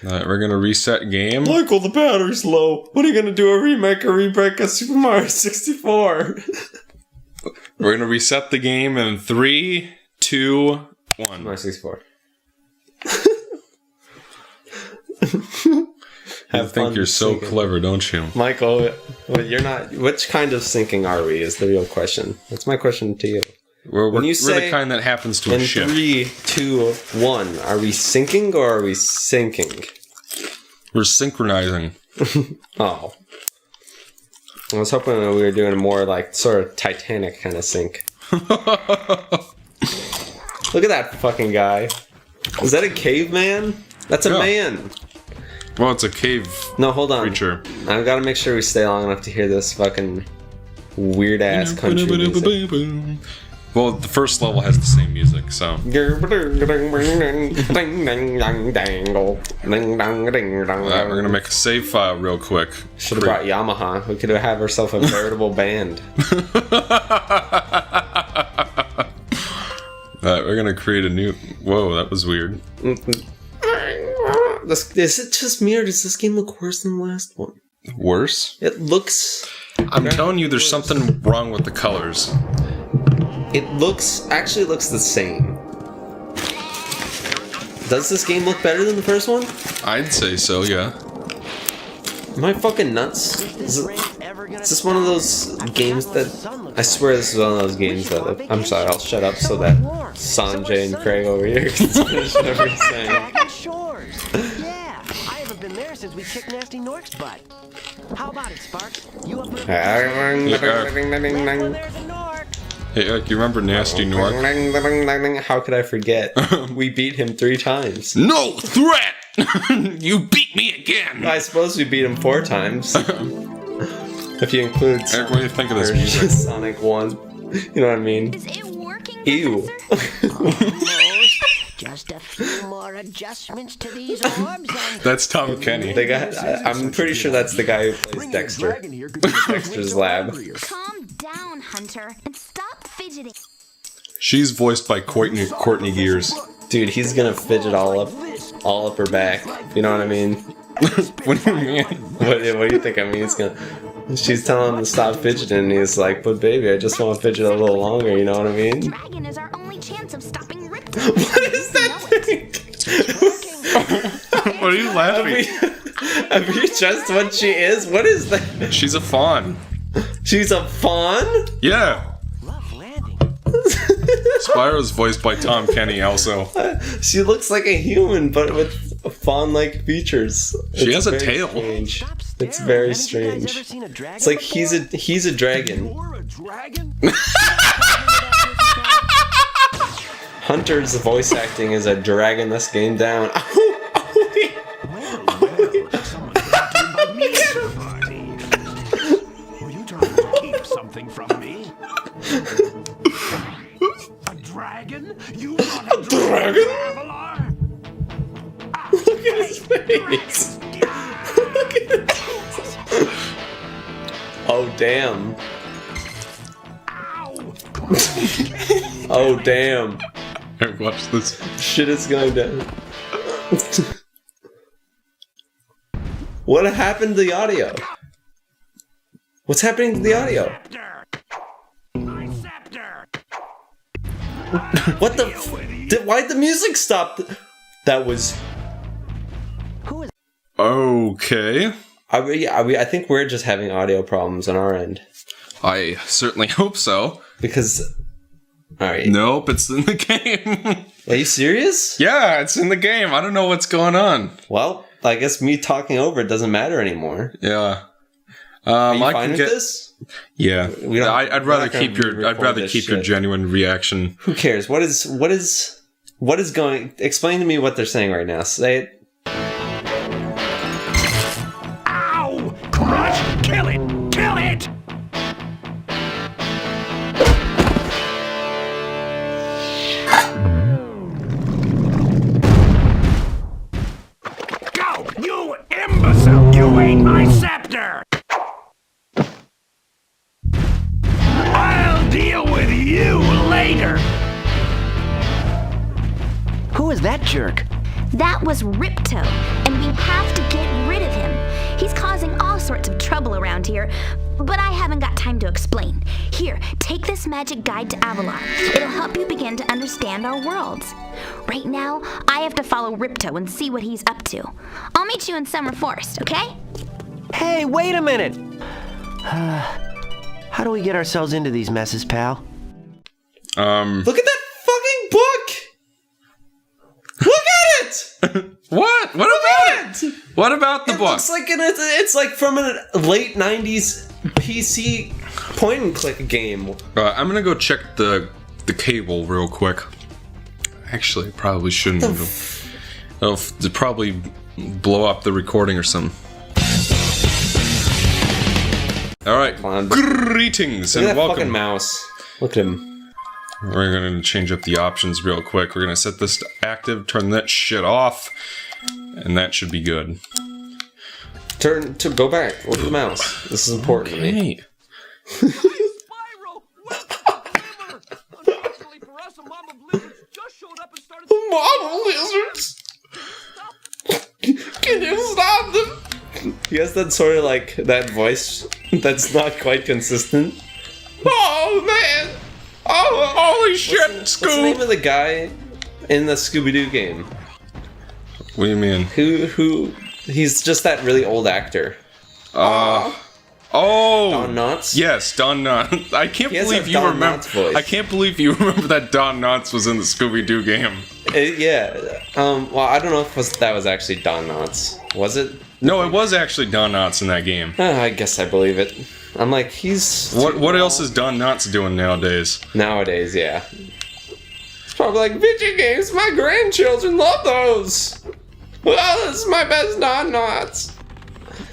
Alright, we're gonna reset game. Michael, the battery's low. What are you gonna do? A remake or rebreak of Super Mario 64? We're gonna reset the game in 3, 2, 1. Mario 64. I think you're so clever, don't you? Michael, you're not. Which kind of syncing are we? Is the real question. That's my question to you. We're the kind that happens to a ship. In 3, 2, 1, are we syncing or are we sinking? We're synchronizing. Oh. I was hoping that we were doing a more like sort of Titanic kind of sync. Look at that fucking guy. Is that a caveman? That's a man. Well, it's a cave. No, hold on. Creature. I've got to make sure we stay long enough to hear this fucking weird ass country music. Well, the first level has the same music, so. We're gonna make a save file real quick. Should have brought Yamaha. We could have ourselves a veritable band. We're gonna create a new. Whoa, that was weird. Is it just me or does this game look worse than the last one? Worse? It looks. I'm telling you, there's something wrong with the colors. It actually looks the same. Does this game look better than the first one? I'd say so, yeah. Am I fucking nuts? Is this one of those games that... I swear this is one of those games that... I'm sorry, I'll shut up so that Sanjay and Craig over here can finish whatever he's saying. Yeah, I haven't been there since we kicked Nasty Nork's butt. How about it, Sparks? You up for Hey, Eric, you remember Nasty Nork? How could I forget? We beat him 3 times. No threat! You beat me again! I suppose we beat him 4 times. If you include Eric, what do you think of this music? Sonic 1. You know what I mean? Is it working, Ew. just a few more adjustments to these orbs and... That's Tom Kenny. I'm pretty sure that's the guy who plays Dexter. Dexter's Lab. Calm down, Hunter, and stop fidgeting. She's voiced by Courtney Gears. Dude, he's gonna fidget all up her back. You know what I mean? What do you mean? What do you think I mean? She's telling him to stop fidgeting, and he's like, "But baby, I just want to fidget a little longer." You know what I mean? Dragon is our only chance of stopping Ripto. What is that thing? What are you laughing? Have you just what she is? What is that? She's a fawn. She's a fawn? Yeah. Rough landing. Spyro's voiced by Tom Kenny also. She looks like a human, but with fawn-like features. She has a tail. Strange. It's very strange. It's like he's a dragon. You're a dragon? Hunter's voice acting is a dragging this game down. Someone got to invite me to the party. Were you trying to keep something from me? A dragon? You want a dragon? Traveler? Look at his face. Look at his face. Oh damn. Oh damn. Here, watch this. Shit is going down. What happened to the audio? What's happening to the audio? What the? Why'd the music stop? That was. Okay. I think we're just having audio problems on our end. I certainly hope so. Because. Alright. Nope, it's in the game. Are you serious? Yeah, it's in the game. I don't know what's going on. Well, I guess me talking over it doesn't matter anymore. Yeah. Are you fine with this? Yeah. I'd rather keep your genuine reaction. Who cares? What is going? Explain to me what they're saying right now. Say it. Ow! Crush! Kill it! Kill it! Go! You imbecile! You ate my scepter! I'll deal with you later! Who is that jerk? That was Ripto, and we have to get rid of him. He's causing all sorts of trouble around here, but I haven't got time to explain. Here, take this magic guide to Avalon. It'll help you begin to understand our worlds. Right now, I have to follow Ripto and see what he's up to. I'll meet you in Summer Forest, okay? Hey, wait a minute! How do we get ourselves into these messes, pal? Look at that fucking book! Look at it! What? What about it? What about the It book? looks like it's like from a late 90s PC point and click game. I'm gonna go check the cable real quick. Actually, probably shouldn't. It'll probably blow up the recording or something. All right, greetings Look at and that welcome. fucking mouse. Look at him. We're gonna change up the options real quick. We're gonna set this to active, turn that shit off, and that should be good. Go back. Look at the mouse. This is important to me. Hey. Spyro! Unfortunately for us, a mob of lizards just showed up and started. Model lizards! Can you stop them? He has that sort of like, that voice that's not quite consistent. Oh man! Oh, Holy shit, what's the name of the guy in the Scooby-Doo game? What do you mean? Who, he's just that really old actor. Oh! Don Knotts? Yes, Don Knotts. I can't He has believe that you Don remember. Knotts voice. I can't believe you remember that Don Knotts was in the Scooby-Doo game. Yeah. Well, I don't know if that was actually Don Knotts. Was it? No, it was actually Don Knotts in that game. I guess I believe it. I'm like, he's... What else is Don Knotts doing nowadays? Nowadays, yeah. It's probably like, video games, my grandchildren love those! Well, this is my best Don Knotts.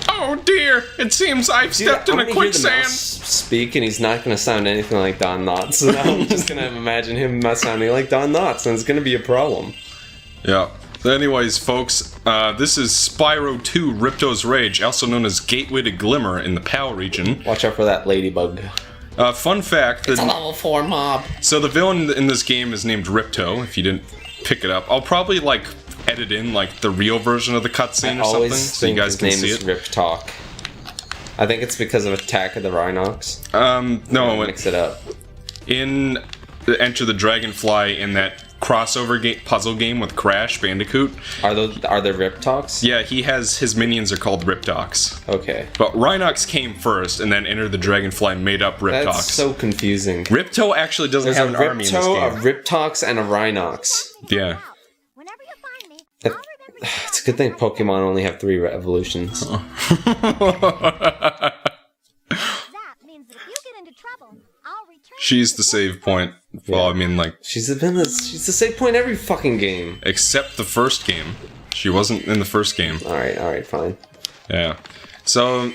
Oh dear! It seems I've stepped in a quicksand. Speak, and he's not going to sound anything like Don Knotts. So now I'm just going to imagine him not sounding like Don Knotts, and it's going to be a problem. Yeah. So anyways, folks, this is Spyro 2 Ripto's Rage, also known as Gateway to Glimmer in the PAL region. Watch out for that ladybug. Fun fact. It's a level 4 mob. So the villain in this game is named Ripto, if you didn't pick it up. I'll probably, like, edit in, like, the real version of the cutscene or something, so you guys can see it. His name is Riptalk. I think it's because of Attack of the Rhinox. No, Mix it up. in Enter the Dragonfly in that crossover puzzle game with Crash Bandicoot. Are there Riptalks? Yeah, his minions are called Riptox. Okay. But Rhinox came first, and then Enter the Dragonfly made up Riptox. That's so confusing. Ripto actually doesn't There's have a an army in this Ripto, game. a Riptox, and a Rhinox. Yeah. Whenever you find me, It- I'll remember you. It's a good thing Pokemon only have 3 evolutions. That means that if you get into trouble, I'll return. She's the save point. Well, I mean, like, She's the save point every fucking game. except the first game. She wasn't in the first game. Alright, fine. Yeah. So,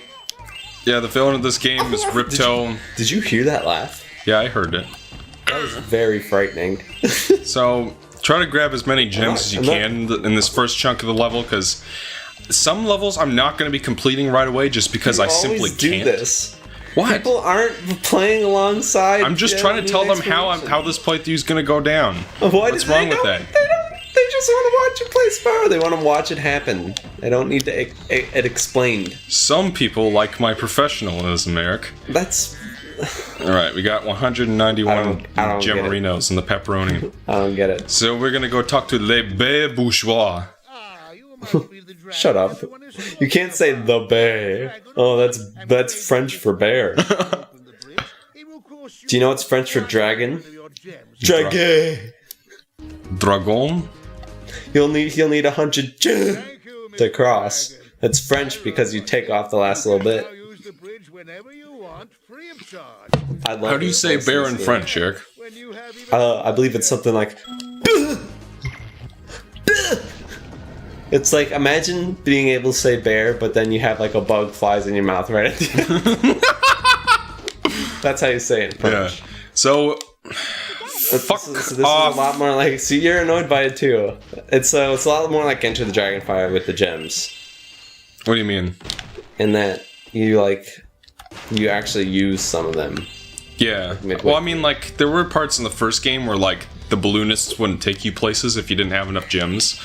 yeah, the villain of this game is Ripto. Did you hear that laugh? Yeah, I heard it. That was very frightening. So, try to grab as many gems as you I'm not- can in this first chunk of the level, because some levels I'm not going to be completing right away just because I simply always do can't. this. What? People aren't playing alongside. I'm just trying to tell them how this playthrough is going to go down. What's wrong with that? They just want to watch you play Spyro. They want to watch it happen. They don't need it explained. Some people like my professionalism, Eric. That's... Alright, we got 191 I don't get it. Gemarinos in the pepperoni. I don't get it. So we're gonna go talk to Les Bais Bourgeois. Shut up. You can't say the bear. Oh, that's French for bear. Do you know what's French for dragon? Dragon. Dragon? He'll need 100 to cross. That's French because you take off the last little bit. I love How do you this say voice bear in in this French, Eric? I believe it's something like... It's like, imagine being able to say bear, but then you have like a bug flies in your mouth right at the end. That's how you say it in French. Yeah. So, fuck So this is off. a lot more like... See, you're annoyed by it too. It's a lot more like Enter the Dragonfire with the gems. What do you mean? In that you actually use some of them. Yeah. Midway Well, I mean, like, there were parts in the first game where, like, the balloonists wouldn't take you places if you didn't have enough gems.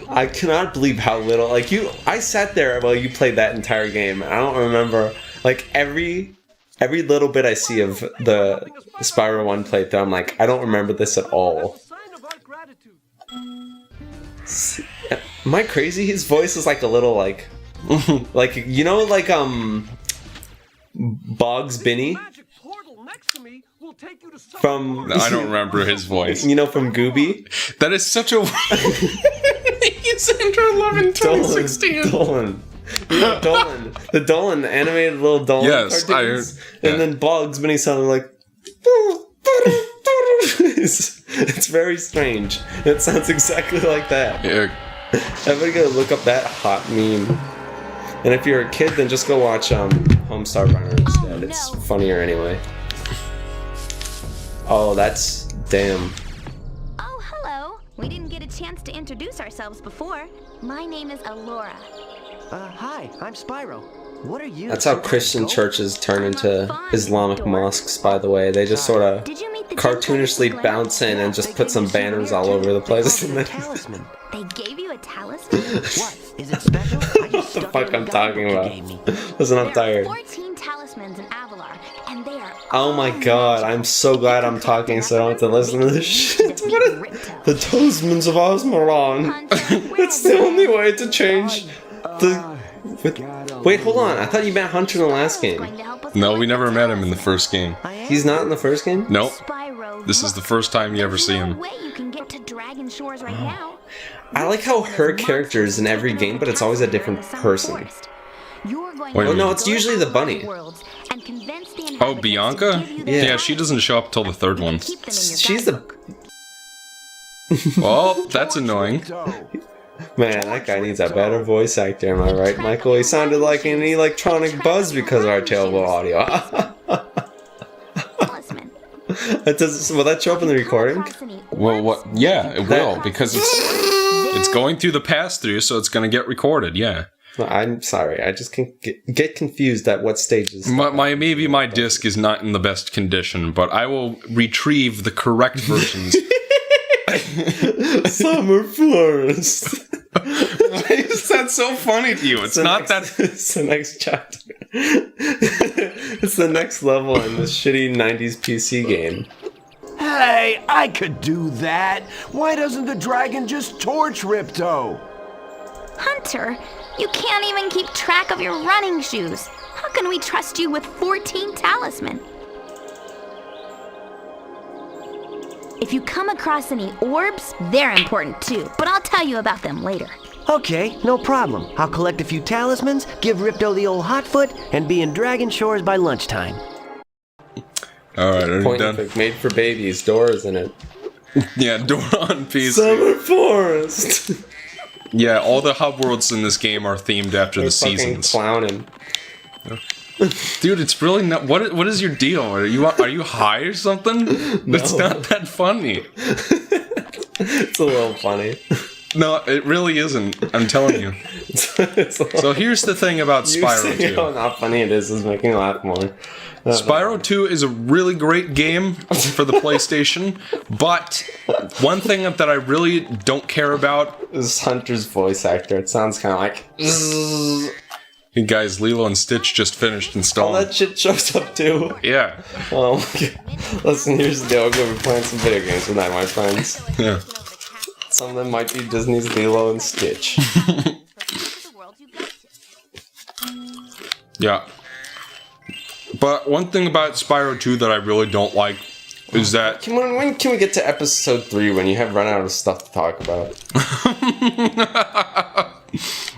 I cannot believe how little, like, I sat there while you played that entire game. I don't remember, like, every little bit I see of the Spyro 1 playthrough, I'm like, I don't remember this at all. Sign of our gratitude. Am I crazy? His voice is like a little, like, like, you know, like, Boggs Binny Magic portal next to me will take you to some from, I don't remember his voice. you know, from Gooby? That is such a... He's under 11, 2016. Dolan. Dolan. The Dolan, the animated little Dolan Yes, cartoons. yeah. And then Boggs Binny sounded like... it's very strange. It sounds exactly like that. Yeah. Everybody go look up that hot meme. And if you're a kid, then just go watch Homestar Runner instead. It's funnier anyway. Oh, that's... damn. Oh, hello. We didn't get a chance to introduce ourselves before. My name is Alora. Hi, I'm Spyro. What are you? That's how Christian churches turn into Islamic mosques, by the way. They just sort of Did you meet the cartoonishly gentleman? bounce in and just put some banners all over the place. And then, Talisman. They gave you a talisman? What? Is it special? what the fuck I'm talking about? Listen, I'm There are tired. 14 talismans in Avalar, and they are Oh my god, I'm so glad I'm talking so I don't have to listen to this shit. What is the Talismans of Osmoron? It's the only way to change the... Wait, hold on. I thought you met Hunter in the last game. No, we never met him in the first game. He's not in the first game? Nope. Spyro, This is the first time you ever see him. way you can get to Dragon Shores right now. I like how her character is in every game, but it's always a different person. Wait, Oh no, it's usually the bunny. Oh, Bianca? Yeah. Yeah, she doesn't show up till the third one. She's the... Well, that's annoying. Man, that guy needs a better voice actor, am I right, Michael? He sounded like an electronic buzz because of our terrible audio. Will that show up in the recording? Well, what? Yeah, it will, because it's going through the pass-through, so it's going to get recorded, yeah. I'm sorry, I just can get confused at what stages. Maybe my disc is not in the best condition, but I will retrieve the correct versions. Summer Forest. Why is that so funny to you? It's not that... It's the next chapter. It's the next level in this shitty 90s PC game. Hey, I could do that. Why doesn't the dragon just torch Ripto? Hunter, you can't even keep track of your running shoes. How can we trust you with 14 talisman? If you come across any orbs, they're important too, but I'll tell you about them later. Okay, no problem. I'll collect a few talismans, give Ripto the old hot foot, and be in Dragon Shores by lunchtime. Alright, are you Point done? and click, made for babies, doors in it. Yeah, door on PC. Summer Forest. Yeah, all the hub worlds in this game are themed after the Fucking seasons. clowning. Dude, it's really not... What is your deal? Are you high or something? It's not that funny. It's a little funny. No, it really isn't. I'm telling you. So here's the thing about Spyro 2. How not funny it is making me laugh more. Spyro 2 is a really great game for the PlayStation, but one thing that I really don't care about... This is Hunter's voice actor. It sounds kind of like... Hey guys, Lilo and Stitch just finished All installing. that shit shows up too. Yeah. Oh my god. Listen, here's the deal. We're going to be playing some video games tonight, my friends. Yeah. Some of them might be Disney's Lilo and Stitch. Yeah. But one thing about Spyro 2 that I really don't like is that... When can we get to episode 3 when you have run out of stuff to talk about?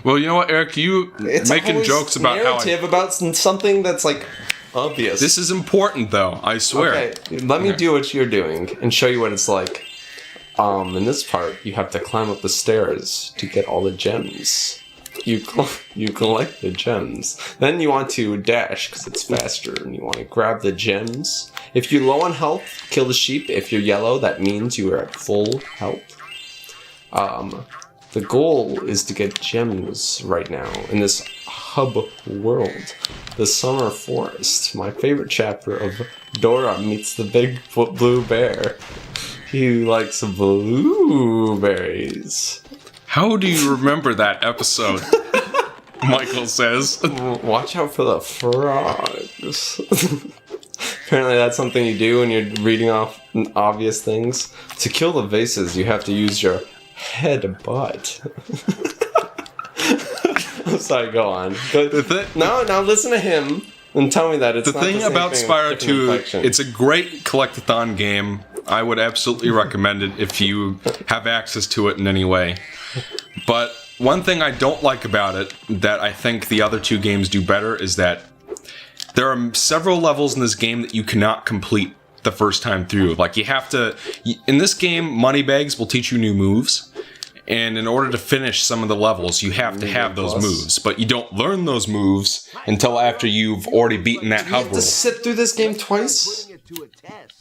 Well, you know what, Eric? It's making always jokes about how narrative about something that's like obvious. This is important, though. I swear. Okay, let me do what you're doing and show you what it's like. In this part, you have to climb up the stairs to get all the gems. You collect the gems. Then you want to dash because it's faster, and you want to grab the gems. If you're low on health, kill the sheep. If you're yellow, that means you are at full health. The goal is to get gems right now in this hub world. The Summer Forest, my favorite chapter of Dora Meets the Big Blue Bear. He likes blueberries. How do you remember that episode? Michael says. Watch out for the frogs. Apparently that's something you do when you're reading off obvious things. To kill the vases, you have to use your head-butt. I'm sorry, go on. No, listen to him and tell me that it's the thing about Spyro 2, it's a great collectathon game. I would absolutely recommend it if you have access to it in any way. But one thing I don't like about it, that I think the other two games do better, is that there are several levels in this game that you cannot complete the first time through. Like, you have to... In this game, Moneybags will teach you new moves. And in order to finish some of the levels, you have to have those moves. But you don't learn those moves until after you've already beaten that hub world. To sit through this game twice?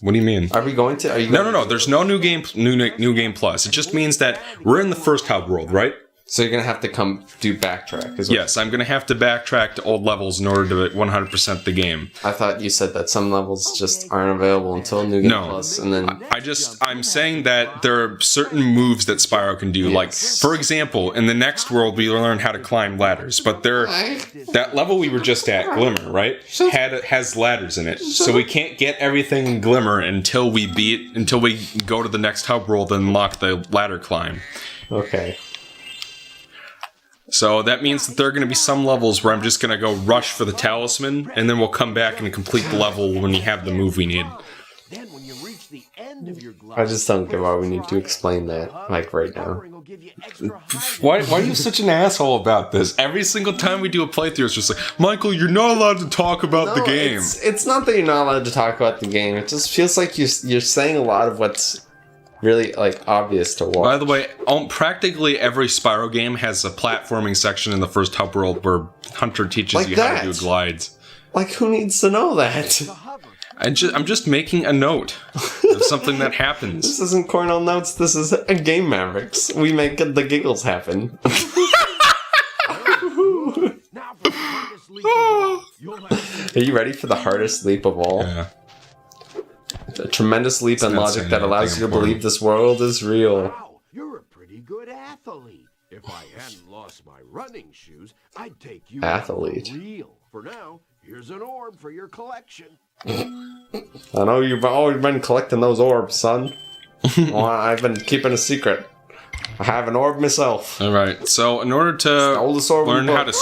What do you mean? Are we going to? Are you? No. There's no new game plus. It just means that we're in the first hub world, right? So you're gonna have to do backtrack. Yes, I'm gonna have to backtrack to old levels in order to 100% the game. I thought you said that some levels just aren't available until New Game Plus, and then I'm saying that there are certain moves that Spyro can do. Yes. Like, for example, in the next world we learn how to climb ladders, but that level we were just at, Glimmer, right? Has ladders in it, so we can't get everything in Glimmer until we go to the next hub world and unlock the ladder climb. Okay. So that means that there are going to be some levels where I'm just going to go rush for the talisman, and then we'll come back and complete the level when you have the move we need. I just don't get why we need to explain that, like, right now. Why are you such an asshole about this? Every single time we do a playthrough, it's just like, Michael, you're not allowed to talk about the game. It's not that you're not allowed to talk about the game. It just feels like you're saying a lot of what's really, like, obvious to watch. By the way, practically every Spyro game has a platforming section in the first hub world where Hunter teaches you how to do glides. Like, who needs to know that? I'm just making a note of something that happens. This isn't Cornell Notes, this is a Game Mavericks. We make the giggles happen. Are you ready for the hardest leap of all? Yeah. A tremendous leap in logic that allows you to believe this world is real. Wow, you're a pretty good athlete. If I hadn't lost my running shoes, I'd take you Athlete. for real. For now, here's an orb for your collection. I know you've always been collecting those orbs, son. Well, I've been keeping a secret. I have an orb myself. Alright, so in order to learn how to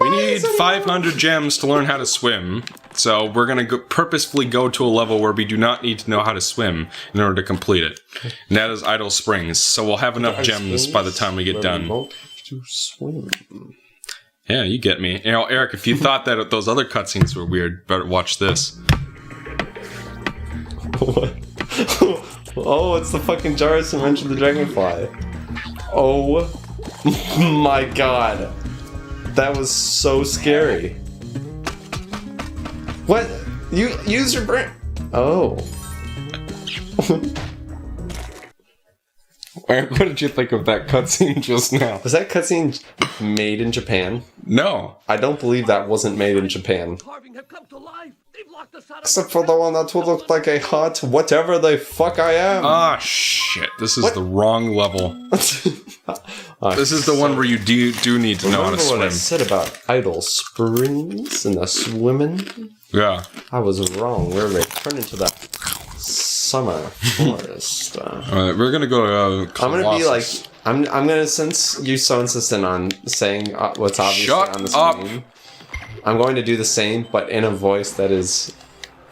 we need 500 gems to learn how to swim. So we're going to purposefully go to a level where we do not need to know how to swim in order to complete it. And that is Idle Springs. So we'll have enough gems by the time we get done. To swim. Yeah, you get me. You know, Eric, if you thought that those other cutscenes were weird, better watch this. What? Oh, it's the fucking Jarvis Invention of the Dragonfly. Oh my god. That was so scary. What? You use your brain. Oh. Eric, what did you think of that cutscene just now? Was that cutscene made in Japan? No. I don't believe that wasn't made in Japan. Except for the one that would look like a hot whatever the fuck I am. Ah, shit. This is the wrong level. This is the one where you do need to know how to swim. What I said about Idle Springs and the swimming? Yeah. I was wrong. We're returning to the summer forest. Alright, we're gonna go to Colossus. I'm gonna be like... I'm gonna, since you're so insistent on saying what's obviously on the screen, I'm going to do the same, but in a voice that is...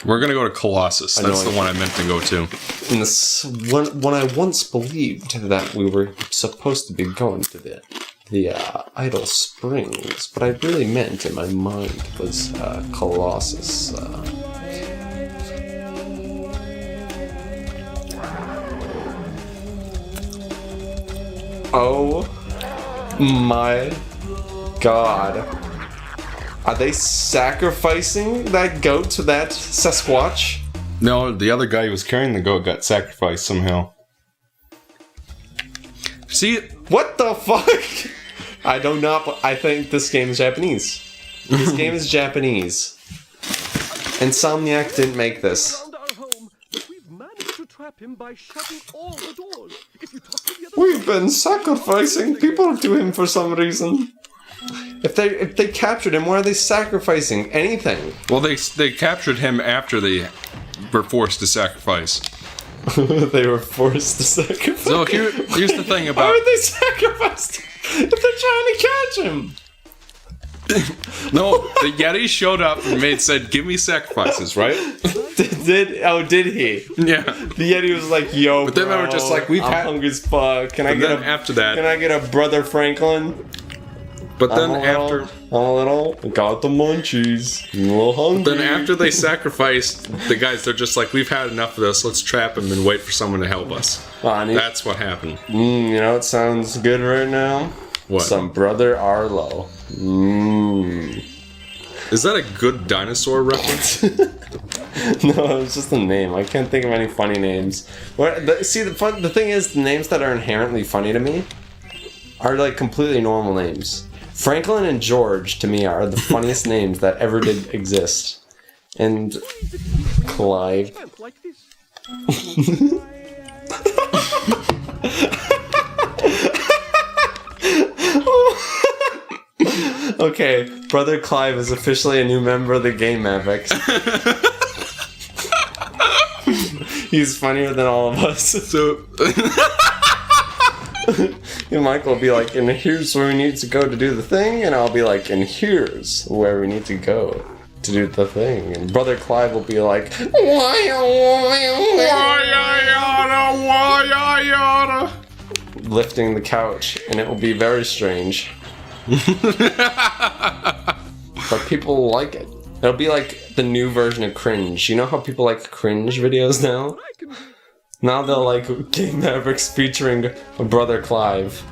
We're gonna go to Colossus. That's the one I meant to go to. In this, when I once believed that we were supposed to be going to the Idle Springs, what I really meant in my mind was Colossus. Oh my god. Are they sacrificing that goat to that Sasquatch? No, the other guy who was carrying the goat got sacrificed somehow. See? What the fuck? I think this game is Japanese. This game is Japanese. Insomniac didn't make this. We've managed to trap him by shutting all the doors. If you talk to the other We've been sacrificing people to him for some reason. If they captured him, why are they sacrificing anything? Well, they captured him after they were forced to sacrifice. They were forced to sacrifice. So here's the thing about... Why would they sacrifice him if they're trying to catch him? No, the Yeti showed up and said, "Give me sacrifices," right? Did he? Yeah. The Yeti was like, "Yo, but then they were just like, "We've I'm had." hungry as fuck. Can I get after that? Can I get a brother Franklin? But then after, got the munchies. I'm a little hungry. then after they sacrificed the guys, they're just like, "We've had enough of this. Let's trap him and wait for someone to help us." That's what happened. You know what sounds good right now? What? Some Brother Arlo. Is that a good dinosaur reference? No, it's just a name. I can't think of any funny names. The thing is, the names that are inherently funny to me are like completely normal names. Franklin and George, to me, are the funniest names that ever did exist. And Clive. like this. Okay, Brother Clive is officially a new member of the game Mavericks. He's funnier than all of us. So, Michael will be like, and here's where we need to go to do the thing, and I'll be like, and here's where we need to go to do the thing. And Brother Clive will be like, lifting the couch, and it will be very strange. But people will like it. It'll be like the new version of cringe. You know how people like cringe videos now? Now they'll like Game Mavericks featuring Brother Clive.